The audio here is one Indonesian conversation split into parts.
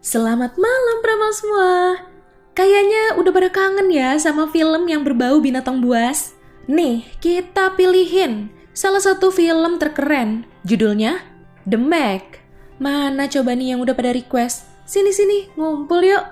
Selamat malam Pramal semua. Kayaknya udah pada kangen ya sama film yang berbau binatang buas. Nih, kita pilihin salah satu film terkeren. Judulnya The Meg. Mana coba nih yang udah pada request? Sini-sini, ngumpul yuk.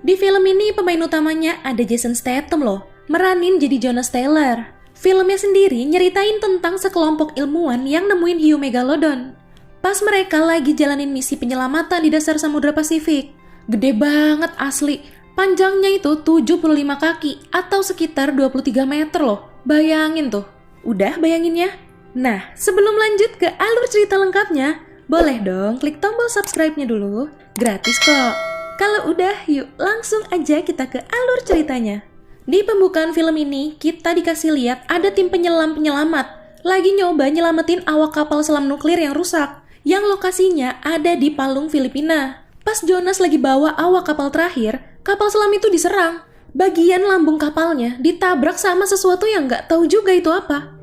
Di film ini pemain utamanya ada Jason Statham loh, meranin jadi Jonas Taylor. Filmnya sendiri nyeritain tentang sekelompok ilmuwan yang nemuin hiu megalodon. Pas mereka lagi jalanin misi penyelamatan di dasar Samudra Pasifik. Gede banget asli, panjangnya itu 75 kaki atau sekitar 23 meter loh. Bayangin tuh, udah bayanginnya? Nah, sebelum lanjut ke alur cerita lengkapnya, boleh dong klik tombol subscribe-nya dulu, gratis kok. Kalau udah, yuk langsung aja kita ke alur ceritanya. Di pembukaan film ini, kita dikasih lihat ada tim penyelam-penyelamat lagi nyoba nyelamatin awak kapal selam nuklir yang rusak, yang lokasinya ada di Palung, Filipina. Pas Jonas lagi bawa awak kapal terakhir, kapal selam itu diserang. Bagian lambung kapalnya ditabrak sama sesuatu yang nggak tahu juga itu apa.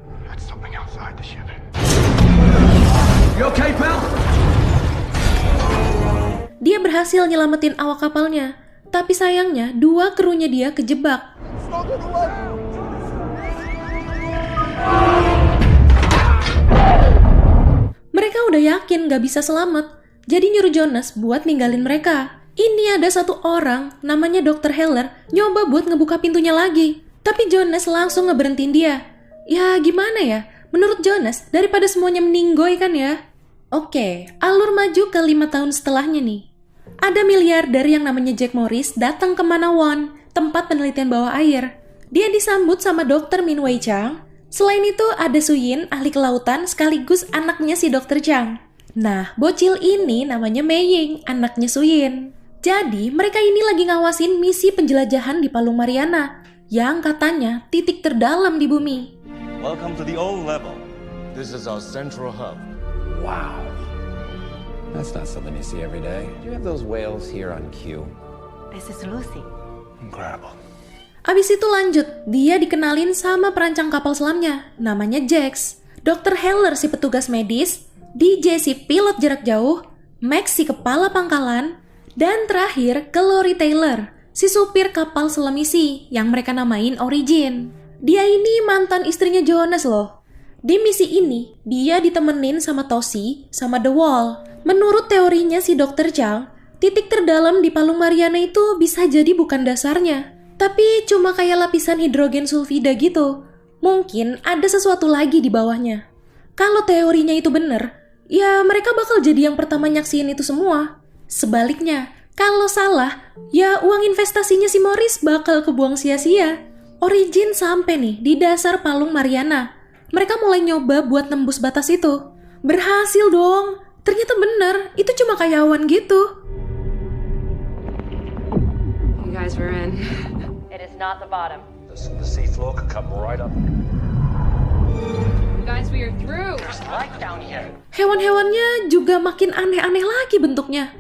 You okay, pal? Dia berhasil nyelamatin awak kapalnya, tapi sayangnya dua krunya dia kejebak. Mereka udah yakin gak bisa selamat, jadi nyuruh Jonas buat ninggalin mereka. Ini ada satu orang, namanya Dr. Heller, nyoba buat ngebuka pintunya lagi. Tapi Jonas langsung ngeberhentiin dia. Ya gimana ya, menurut Jonas, daripada semuanya meninggoy kan ya. Oke, alur maju ke 5 tahun setelahnya nih. Ada miliarder yang namanya Jack Morris datang ke Manawan, tempat penelitian bawah air. Dia disambut sama Dr. Min Wei Chang. Selain itu ada Suyin, ahli kelautan sekaligus anaknya si Dr. Chang. Nah, bocil ini namanya Mei Ying, anaknya Suyin. Jadi, mereka ini lagi ngawasin misi penjelajahan di Palung Mariana, yang katanya titik terdalam di bumi. Welcome to the old level. This is our central hub. Wow. That's not something you see every day. Do you have those whales here on cue? This is Lucy. Incredible. Abis itu lanjut, dia dikenalin sama perancang kapal selamnya, namanya Jax. Dr. Heller si petugas medis, DJ si pilot jarak jauh, Max si kepala pangkalan, dan terakhir ke Lori Taylor, si supir kapal selam misi yang mereka namain Origin. Dia ini mantan istrinya Jonas loh. Di misi ini, dia ditemenin sama Toshi sama The Wall. Menurut teorinya si Dr. Chang, titik terdalam di Palung Mariana itu bisa jadi bukan dasarnya, tapi cuma kayak lapisan hidrogen sulfida gitu. Mungkin ada sesuatu lagi di bawahnya. Kalau teorinya itu bener, ya mereka bakal jadi yang pertama nyaksiin itu semua. Sebaliknya, kalau salah, ya uang investasinya si Morris bakal kebuang sia-sia. Origin sampai nih di dasar Palung Mariana. Mereka mulai nyoba buat nembus batas itu. Berhasil dong. Ternyata bener, itu cuma kayak awan gitu. You guys were in. It is not the bottom. The sea floor could come right up. You guys, we are through. There's light down here. Hewan-hewannya juga makin aneh-aneh lagi bentuknya.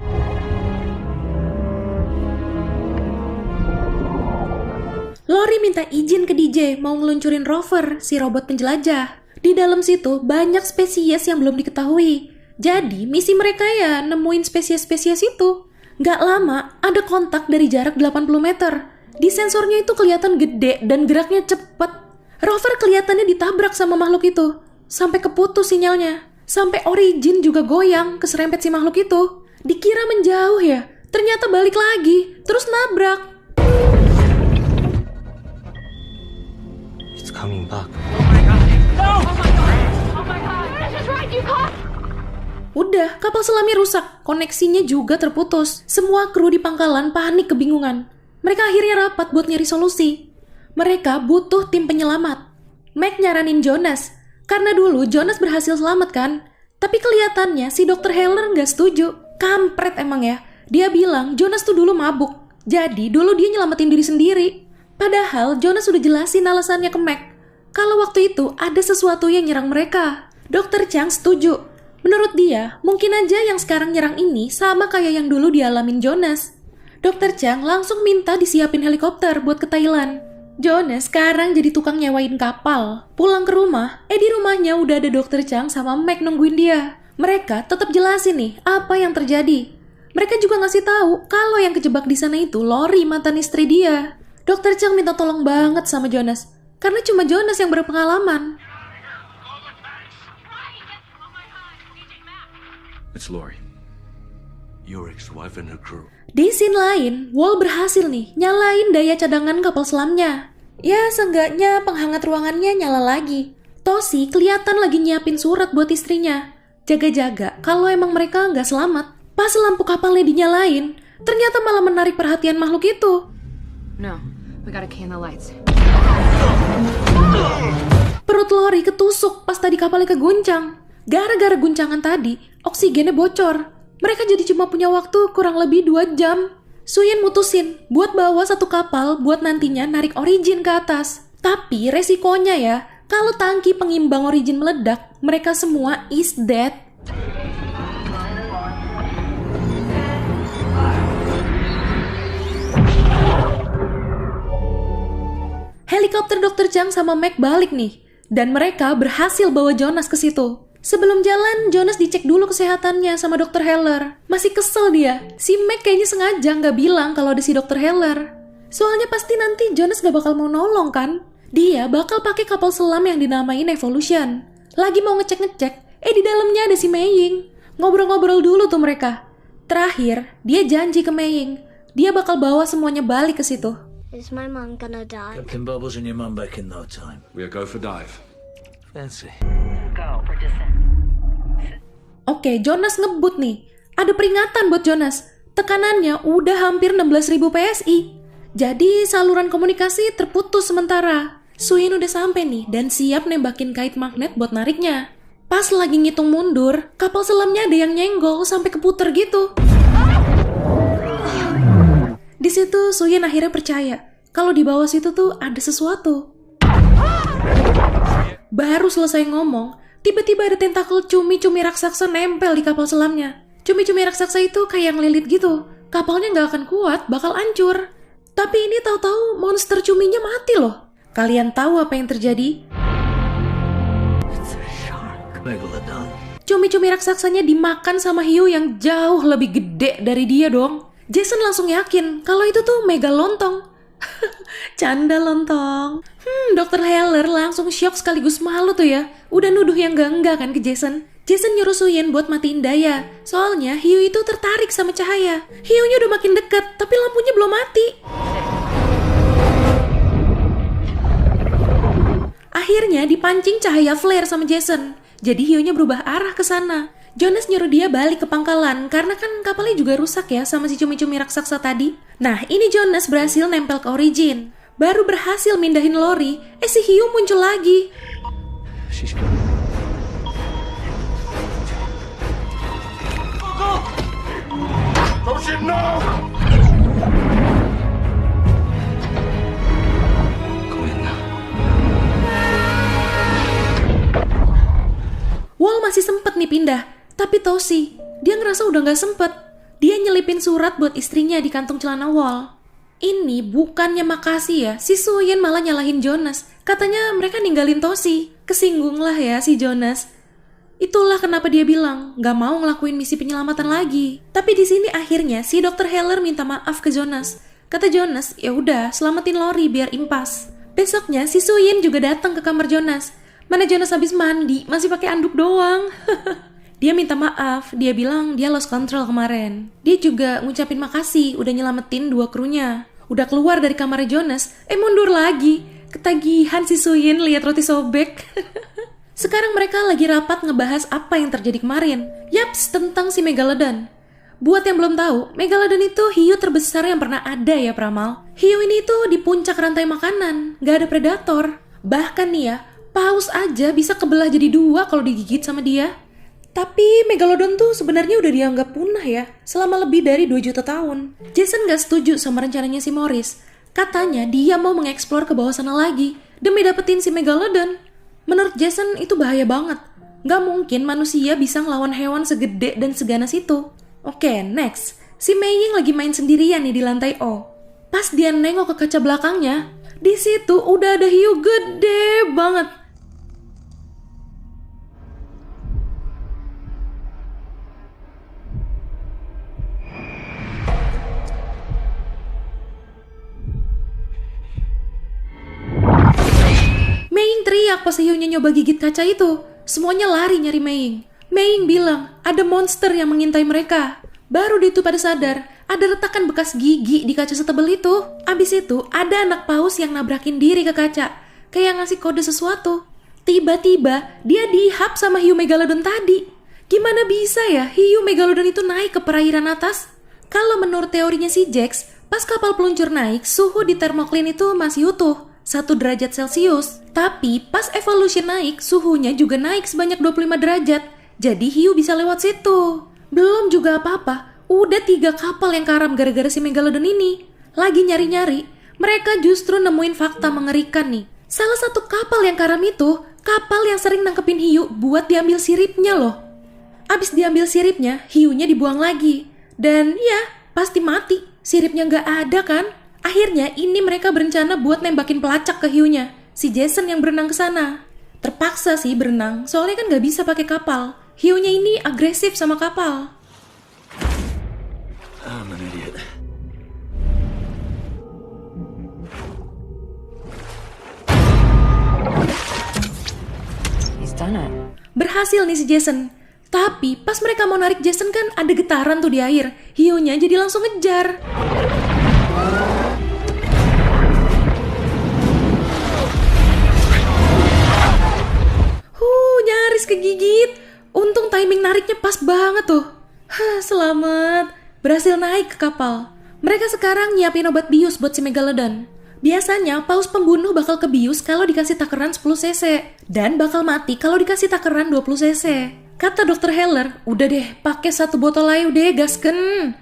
Lori minta izin ke DJ mau ngeluncurin rover, si robot penjelajah. Di dalam situ banyak spesies yang belum diketahui. Jadi misi mereka ya nemuin spesies-spesies itu. Gak lama ada kontak dari jarak 80 meter. Di sensornya itu kelihatan gede dan geraknya cepet. Rover kelihatannya ditabrak sama makhluk itu. Sampai keputus sinyalnya. Sampai Origin juga goyang keserempet si makhluk itu. Dikira menjauh ya, ternyata balik lagi, terus nabrak. It's coming back. Udah, kapal selamnya rusak, koneksinya juga terputus. Semua kru di pangkalan panik kebingungan. Mereka akhirnya rapat buat nyari solusi. Mereka butuh tim penyelamat. Meg nyaranin Jonas, karena dulu Jonas berhasil selamat kan? Tapi kelihatannya si Dr. Heller nggak setuju. Kampret emang ya. Dia bilang Jonas tuh dulu mabuk. Jadi dulu dia nyelamatin diri sendiri. Padahal Jonas sudah jelasin alasannya ke Meg. Kalau waktu itu ada sesuatu yang nyerang mereka. Dr. Chang setuju. Menurut dia, mungkin aja yang sekarang nyerang ini sama kayak yang dulu dialamin Jonas. Dr. Chang langsung minta disiapin helikopter buat ke Thailand. Jonas sekarang jadi tukang nyewain kapal. Pulang ke rumah, di rumahnya udah ada Dr. Chang sama Meg nungguin dia. Mereka tetap jelasin nih apa yang terjadi. Mereka juga ngasih tahu kalau yang kejebak di sana itu Lori, mantan istri dia. Dr. Chang minta tolong banget sama Jonas, karena cuma Jonas yang berpengalaman. It's Lori. Your ex-wife and her crew. Di scene lain, Wall berhasil nih nyalain daya cadangan kapal selamnya. Ya, seenggaknya penghangat ruangannya nyala lagi. Toshi kelihatan lagi nyiapin surat buat istrinya. Jaga-jaga kalau emang mereka nggak selamat. Pas lampu kapalnya dinyalain, ternyata malah menarik perhatian makhluk itu. No, we gotta key in the lights. Perut Lori ketusuk pas tadi kapalnya keguncang. Gara-gara guncangan tadi, oksigennya bocor. Mereka jadi cuma punya waktu kurang lebih 2 jam. Suyin mutusin buat bawa satu kapal buat nantinya narik Origin ke atas. Tapi resikonya ya, kalau tangki pengimbang Origin meledak, mereka semua is dead. Helikopter Dr. Chang sama Meg balik nih, dan mereka berhasil bawa Jonas ke situ. Sebelum jalan, Jonas dicek dulu kesehatannya sama Dr. Heller. Masih kesel dia. Si Meg kayaknya sengaja nggak bilang kalau ada si Dr. Heller. Soalnya pasti nanti Jonas nggak bakal mau nolong kan? Dia bakal pakai kapal selam yang dinamain Evolution. Lagi mau ngecek-ngecek, di dalamnya ada si Mei. Ngobrol-ngobrol dulu tuh mereka. Terakhir, dia janji ke Mei. Dia bakal bawa semuanya balik ke situ. Is my mom gonna die? Captain Bubbles and your mum back in no time. We'll go for dive. Fancy. Go for descent. Oke, Jonas ngebut nih. Ada peringatan buat Jonas. Tekanannya udah hampir 16.000 PSI. Jadi saluran komunikasi terputus sementara. Suyin udah sampai nih dan siap nembakin kait magnet buat nariknya. Pas lagi ngitung mundur, kapal selamnya ada yang nyenggol sampai keputer gitu. Di situ Suyin akhirnya percaya kalau di bawah situ tuh ada sesuatu. Baru selesai ngomong, tiba-tiba ada tentakel cumi-cumi raksasa nempel di kapal selamnya. Cumi-cumi raksasa itu kayak ngelilit gitu. Kapalnya nggak akan kuat, bakal hancur. Tapi ini tahu-tahu monster cuminya mati loh. Kalian tahu apa yang terjadi? Megalodon. Cumi-cumi raksasanya dimakan sama hiu yang jauh lebih gede dari dia dong. Jason langsung yakin kalau itu tuh mega lontong. Canda lontong. Dr. Heller langsung syok sekaligus malu tuh ya. Udah nuduh yang enggak kan ke Jason. Jason nyuruh Suyin buat matiin daya. Soalnya hiu itu tertarik sama cahaya. Hiunya udah makin dekat, tapi lampunya belum mati. Akhirnya dipancing cahaya flare sama Jason. Jadi hiunya berubah arah ke sana. Jonas nyuruh dia balik ke pangkalan karena kan kapalnya juga rusak ya sama si cumi-cumi raksasa tadi. Nah, ini Jonas berhasil nempel ke Origin. Baru berhasil mindahin Lori, si hiu muncul lagi. She's gone. Ocean, no! Wall masih sempet nih pindah, tapi Toshi, dia ngerasa udah gak sempet. Dia nyelipin surat buat istrinya di kantung celana Wall. Ini bukannya makasih ya, si Suyin malah nyalahin Jonas. Katanya mereka ninggalin Toshi. Kesinggung lah ya si Jonas. Itulah kenapa dia bilang gak mau ngelakuin misi penyelamatan lagi. Tapi di sini akhirnya si Dr. Heller minta maaf ke Jonas. Kata Jonas, ya udah selamatin Lori biar impas. Besoknya si Suyin juga datang ke kamar Jonas. Mana Jonas habis mandi, masih pakai anduk doang. Dia minta maaf, dia bilang dia lost control kemarin. Dia juga ngucapin makasih udah nyelamatin 2 krunya. Udah keluar dari kamar Jonas, mundur lagi. Ketagihan si Suyin lihat roti sobek. Sekarang mereka lagi rapat ngebahas apa yang terjadi kemarin. Yaps, tentang si Megalodon. Buat yang belum tahu, Megalodon itu hiu terbesar yang pernah ada ya Pramal. Hiu ini tuh di puncak rantai makanan, gak ada predator. Bahkan nih ya, paus aja bisa kebelah jadi 2 kalau digigit sama dia. Tapi Megalodon tuh sebenarnya udah dianggap punah ya, selama lebih dari 2 juta tahun. Jason gak setuju sama rencananya si Morris. Katanya dia mau mengeksplor ke bawah sana lagi, demi dapetin si Megalodon. Menurut Jason itu bahaya banget. Gak mungkin manusia bisa ngelawan hewan segede dan seganas itu. Oke, next. Si Mei Ying lagi main sendirian nih di lantai O. Pas dia nengok ke kaca belakangnya, di situ udah ada hiu gede banget. pas hiunya nyoba gigit kaca itu, semuanya lari nyari Mei. Mei bilang ada monster yang mengintai mereka. Baru dia itu pada sadar, ada retakan bekas gigi di kaca setebel itu. Abis itu ada anak paus yang nabrakin diri ke kaca, kayak ngasih kode sesuatu. Tiba-tiba dia dihap sama hiu megalodon tadi. Gimana bisa ya hiu megalodon itu naik ke perairan atas? Kalau menurut teorinya si Jax, pas kapal peluncur naik, suhu di thermocline itu masih utuh, 1 derajat Celcius. Tapi pas evolution naik, suhunya juga naik sebanyak 25 derajat. Jadi hiu bisa lewat situ. Belum juga apa-apa, udah 3 kapal yang karam gara-gara si megalodon ini. Lagi nyari-nyari, mereka justru nemuin fakta mengerikan nih. Salah satu kapal yang karam itu, kapal yang sering nangkepin hiu buat diambil siripnya loh. Abis diambil siripnya, hiunya dibuang lagi. Dan ya, pasti mati. Siripnya nggak ada kan? Akhirnya ini mereka berencana buat nembakin pelacak ke hiunya. Si Jason yang berenang ke sana. Terpaksa sih berenang, soalnya kan nggak bisa pakai kapal. Hiunya ini agresif sama kapal. I'm an idiot. He's done it. Berhasil nih si Jason. Tapi pas mereka mau narik Jason kan ada getaran tuh di air. Hiunya jadi langsung ngejar. Nyaris kegigit. Untung timing nariknya pas banget tuh. Selamat. Berhasil naik ke kapal. Mereka sekarang nyiapin obat bius buat si megalodon. Biasanya paus pembunuh bakal kebius kalau dikasih takaran 10 cc. Dan bakal mati kalau dikasih takaran 20 cc. Kata Dr. Heller, udah deh pakai 1 botol ayo deh gasken.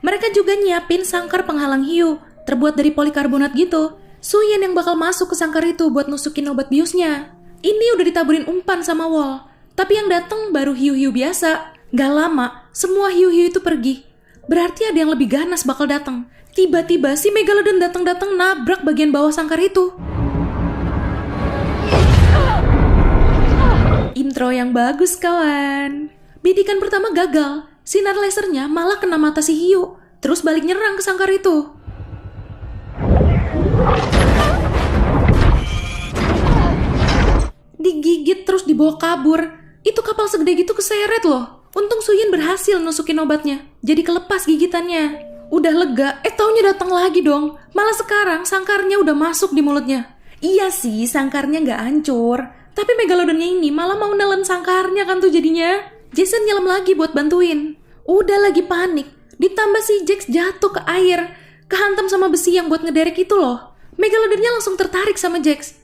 Mereka juga nyiapin sangkar penghalang hiu, terbuat dari polikarbonat gitu. Suyin yang bakal masuk ke sangkar itu buat nusukin obat biusnya. Ini udah ditaburin umpan sama Wall. Tapi yang datang baru hiu-hiu biasa. Gak lama, semua hiu-hiu itu pergi. Berarti ada yang lebih ganas bakal datang. Tiba-tiba si megalodon datang-datang nabrak bagian bawah sangkar itu. Intro yang bagus kawan. Bidikan pertama gagal. Sinar lasernya malah kena mata si hiu. Terus balik nyerang ke sangkar itu. Digigit terus dibawa kabur. Itu kapal segede gitu keseret loh. Untung Suyin berhasil nusukin obatnya. Jadi kelepas gigitannya. Udah lega, taunya datang lagi dong. Malah sekarang sangkarnya udah masuk di mulutnya. Iya sih, sangkarnya nggak hancur. Tapi megalodonnya ini malah mau nelen sangkarnya kan tuh jadinya. Jason nyelam lagi buat bantuin. Udah lagi panik. Ditambah si Jax jatuh ke air. Kehantam sama besi yang buat ngederek itu loh. Megalodonnya langsung tertarik sama Jax.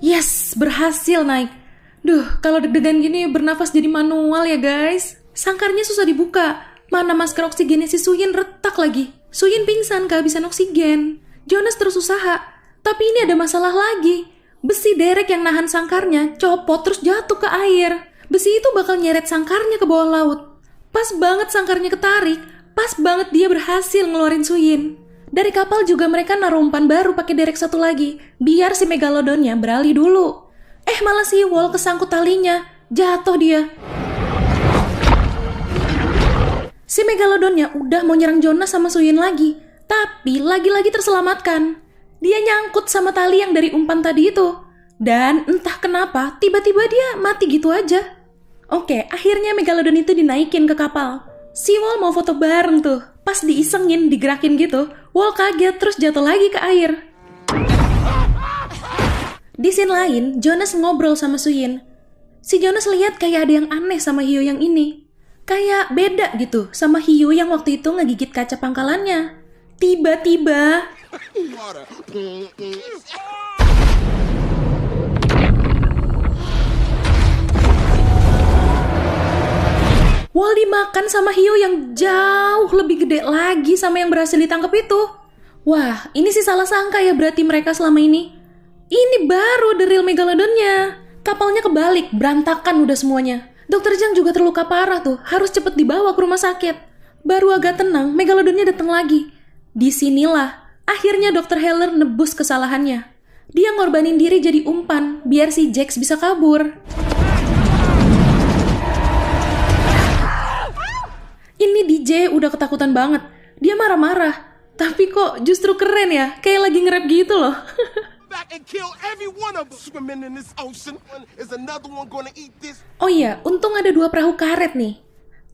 Yes, berhasil naik. Duh, kalau deg-degan gini bernafas jadi manual ya guys. Sangkarnya susah dibuka. Mana masker oksigennya si Suyin retak lagi. Suyin pingsan kehabisan oksigen. Jonas terus usaha. Tapi ini ada masalah lagi. Besi derek yang nahan sangkarnya copot terus jatuh ke air. Besi itu bakal nyeret sangkarnya ke bawah laut. Pas banget sangkarnya ketarik. Pas banget dia berhasil ngeluarin Suyin. Dari kapal juga mereka naruh umpan baru pakai derek satu lagi. Biar si megalodonnya beralih dulu. Malah si Wall kesangkut talinya. Jatuh dia. Si megalodonnya udah mau nyerang Jonas sama Suyin lagi. Tapi lagi-lagi terselamatkan. Dia nyangkut sama tali yang dari umpan tadi itu. Dan entah kenapa tiba-tiba dia mati gitu aja. Oke, akhirnya megalodon itu dinaikin ke kapal. Si Wall mau foto bareng tuh. Pas diisengin, digerakin gitu, Wall kaget terus jatuh lagi ke air. Di scene lain, Jonas ngobrol sama Suyin. Si Jonas lihat kayak ada yang aneh sama hiu yang ini. Kayak beda gitu sama hiu yang waktu itu ngegigit kaca pangkalannya. Tiba-tiba... Wall dimakan sama hiu yang jauh lebih gede lagi sama yang berhasil ditangkap itu. Wah, ini sih salah sangka ya berarti mereka selama ini. Ini baru the real megalodonnya. Kapalnya kebalik, berantakan udah semuanya. Dr. Zhang juga terluka parah tuh, harus cepet dibawa ke rumah sakit. Baru agak tenang, megalodonnya datang lagi. Disinilah, akhirnya Dr. Heller nebus kesalahannya. Dia ngorbanin diri jadi umpan, biar si Jax bisa kabur. Ini DJ udah ketakutan banget. Dia marah-marah, tapi kok justru keren ya, kayak lagi nge-rap gitu loh. Oh iya, untung ada 2 perahu karet nih.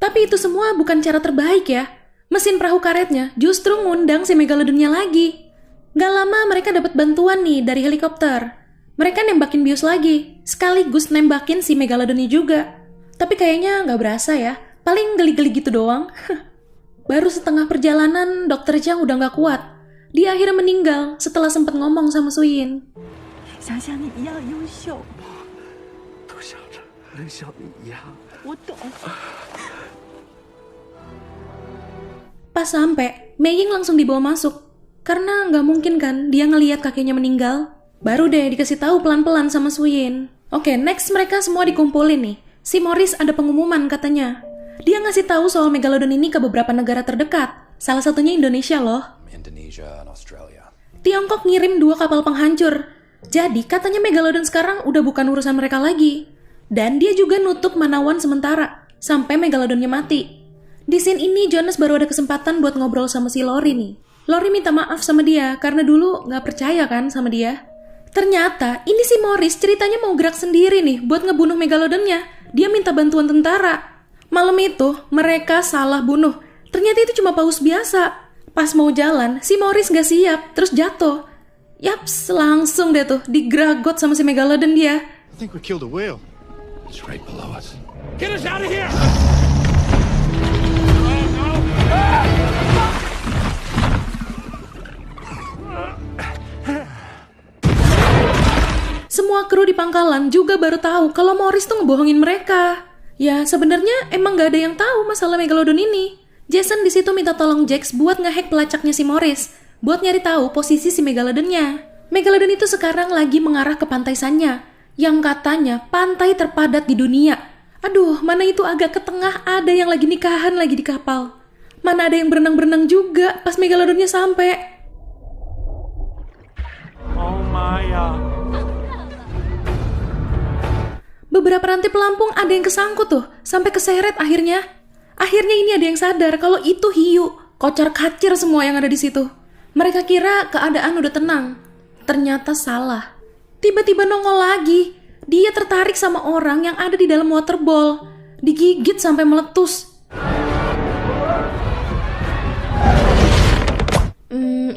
Tapi itu semua bukan cara terbaik ya. Mesin perahu karetnya justru ngundang si Megalodonnya lagi. Gak lama mereka dapat bantuan nih dari helikopter. Mereka nembakin bius lagi, sekaligus nembakin si Megalodonnya juga. Tapi kayaknya gak berasa ya, paling geli-geli gitu doang. Baru setengah perjalanan, Dr. Chang udah gak kuat. Dia akhirnya meninggal setelah sempat ngomong sama Suyin. Pas sampai, Mei Ying langsung dibawa masuk. Karena nggak mungkin kan dia ngelihat kakeknya meninggal. Baru deh dikasih tahu pelan-pelan sama Suyin. Oke, next mereka semua dikumpulin nih. Si Morris ada pengumuman katanya. Dia ngasih tahu soal Megalodon ini ke beberapa negara terdekat. Salah satunya Indonesia loh. Indonesia and Australia. Tiongkok ngirim 2 kapal penghancur. Jadi katanya Megalodon sekarang udah bukan urusan mereka lagi. Dan dia juga nutup Manawan sementara sampai Megalodonnya mati. Di scene ini Jonas baru ada kesempatan buat ngobrol sama si Lori nih. Lori minta maaf sama dia karena dulu nggak percaya kan sama dia. Ternyata ini si Morris ceritanya mau gerak sendiri nih buat ngebunuh Megalodonnya. Dia minta bantuan tentara. Malam itu mereka salah bunuh. Ternyata itu cuma paus biasa. Pas mau jalan, si Morris nggak siap, terus jatuh. Yaps, langsung deh tuh digeragot sama si Megalodon dia. I think we killed a whale. It's right below us. Get us out of here! Semua kru di pangkalan juga baru tahu kalau Morris tuh ngebohongin mereka. Ya, sebenarnya emang gak ada yang tahu masalah Megalodon ini. Jason di situ minta tolong Jax buat ngehack pelacaknya si Morris, buat nyari tahu posisi si Megalodonnya. Megalodon itu sekarang lagi mengarah ke pantai Sanya, yang katanya pantai terpadat di dunia. Aduh, mana itu agak ke tengah ada yang lagi nikahan lagi di kapal. Mana ada yang berenang-berenang juga pas Megalodonnya sampai. Oh Maya. Beberapa rantai pelampung ada yang kesangkut tuh, sampai keseret akhirnya. Akhirnya ini ada yang sadar kalau itu hiu, kocar-kacir semua yang ada di situ. Mereka kira keadaan udah tenang. Ternyata salah. Tiba-tiba nongol lagi. Dia tertarik sama orang yang ada di dalam waterball. Digigit sampai meletus.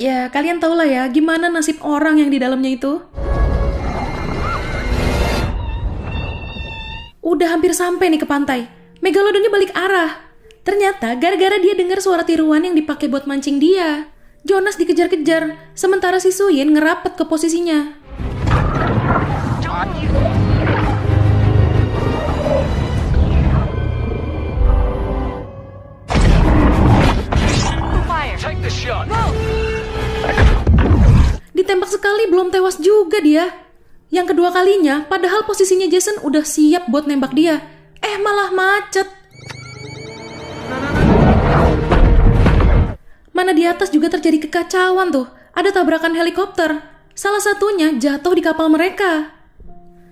Ya kalian tau lah ya gimana nasib orang yang di dalamnya itu. Udah hampir sampai nih ke pantai. Megalodonnya balik arah. Ternyata gara-gara dia dengar suara tiruan yang dipakai buat mancing dia. Jonas dikejar-kejar, sementara si Suyin ngerapat ke posisinya. Take the shot. Ditembak sekali belum tewas juga dia. Yang kedua kalinya, padahal posisinya Jason udah siap buat nembak dia. Malah macet. Mana di atas juga terjadi kekacauan tuh. Ada tabrakan helikopter. Salah satunya jatuh di kapal mereka.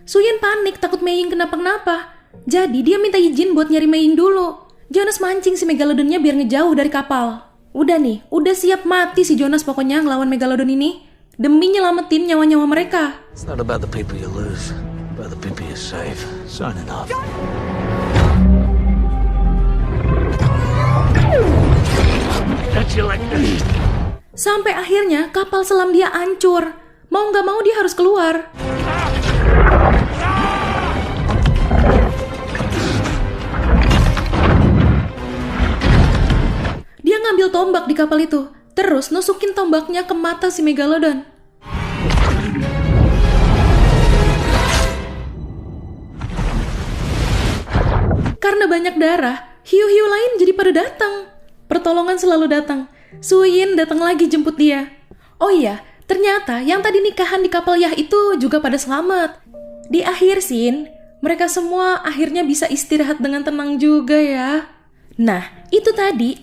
Suyin panik takut Mei Ying kenapa-kenapa. Jadi dia minta izin buat nyari Mei Ying dulu. Jonas mancing si Megalodonnya biar ngejauh dari kapal. Udah nih, udah siap mati si Jonas pokoknya ngelawan Megalodon ini. Demi nyelamatin nyawa-nyawa mereka. It's not about the people you lose, about the people you save. Signing off. Sampai akhirnya kapal selam dia hancur. Mau nggak mau dia harus keluar. Dia ngambil tombak di kapal itu, terus nusukin tombaknya ke mata si Megalodon. Karena banyak darah, hiu-hiu lain jadi pada datang. Pertolongan selalu datang. Suyin datang lagi jemput dia. Oh iya, ternyata yang tadi nikahan di kapal Yah itu juga pada selamat. Di akhir scene, mereka semua akhirnya bisa istirahat dengan tenang juga ya. Nah, itu tadi